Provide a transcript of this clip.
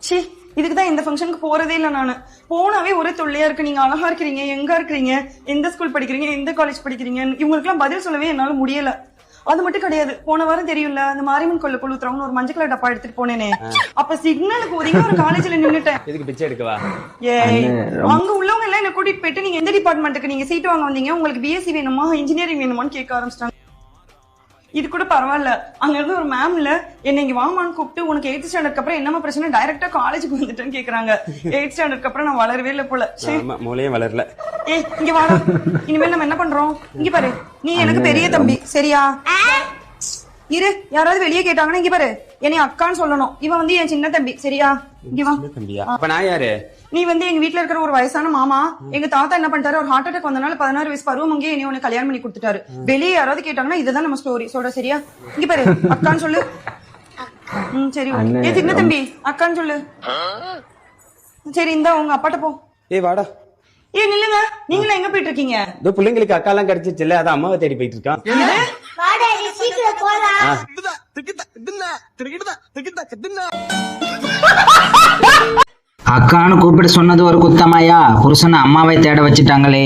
C இதுக்குதான் இந்த ஃபங்க்ஷனுக்கு போறதே இல்ல நானு. போனாவே ஒரே தொல்லையா இருக்கு. நீங்க அழகா இருக்கிறீங்க, எங்க இருக்கிறீங்க, எந்த ஸ்கூல் படிக்கிறீங்க, எந்த காலேஜ் படிக்கிறீங்க, இவங்களுக்கு எல்லாம் பதில் சொல்லவே என்னால முடியல. அது மட்டும் கிடையாது, போன வாரம் தெரியும்ல அந்த மாரியம்மன் கோயில கொளுத்துறவங்க ஒரு மஞ்சள் கலர் டப்பா எடுத்துட்டு போனேனே, அப்ப சிக்னலுக்கு ஒதுங்கி ஒரு காலேஜ்ல நின்னுட்டேன். எதுக்கு பிச்சை எடுக்கவா? ஏய் அங்க உள்ளவங்க எல்லாம் என்ன கூட்டிட்டு போயிட்டு நீங்க எந்த டிபார்ட்மெண்ட்டுக்கு நீங்க சீட் வாங்க வந்தீங்க, உங்களுக்கு பிஎஸ்சி வேணுமா இன்ஜினியரிங் வேணுமான்னு கேட்க ஆரம்பிச்சிட்டாங்க. இது கூட பரவாயில்ல, அங்க இருந்து ஒரு மேம்ல என்ன இங்க வாமான்னு கூப்பிட்டு உனக்கு 8th ஸ்டாண்டர்ட்க்கு அப்புறம் என்னமா பிரச்சனை, டைரக்டா காலேஜுக்கு வந்துட்டேன்னு கேக்குறாங்க. 8th ஸ்டாண்டர்ட்க்கு அப்புறம் நான் வளரவே இல்ல போல. மூளையே வளரல. ஏய் இங்க வாடா, இனிமேல் நம்ம என்ன பண்றோம், இங்க பாரு நீ எனக்கு பெரிய தம்பி சரியா? இரு, யாராவது வெளியே கேட்டாங்கன்னா இங்க பாரு என்னை அக்கான்னு சொல்லணும். இவன் வந்து என் சின்ன தம்பி சரியா? இங்க வா. தம்பியா? அப்ப நான் யாரு? நீ வந்து எங்க வீட்டுல இருக்கிற ஒரு வயசான மாமா. எங்க தாத்தா என்ன பண்ணிட்டாரு, ஒரு ஹார்ட் அட்டாக் வந்தனால 16 வயசு பருவம் அங்கேயே என்னை உனக்கு கல்யாணம் பண்ணி கொடுத்துட்டாரு. வெளியே யாராவது கேட்டாங்கன்னா இதுதான் நம்ம ஸ்டோரி சொல்ற சரியா? இங்க பாரு அக்கான்னு சொல்லு. சரி ஏன் சின்ன தம்பி அக்கான்னு சொல்லு. சரி இந்தா உங்க அப்பாட்ட போ. ஏய் வாடா. ஏன் நில்லுங்க, நீங்களா எங்க போயிட்டு இருக்கீங்க? இதோ பிள்ளைங்களுக்கு அக்கா எல்லாம் கிடைச்சிச்சு இல்ல, அதான் அம்மாவை தேடி போயிட்டு இருக்கான். அக்கான்னு கூப்பிட்டு சொன்னது ஒரு குத்தமாயா, புருஷனை அம்மாவை தேட வச்சுட்டாங்களே.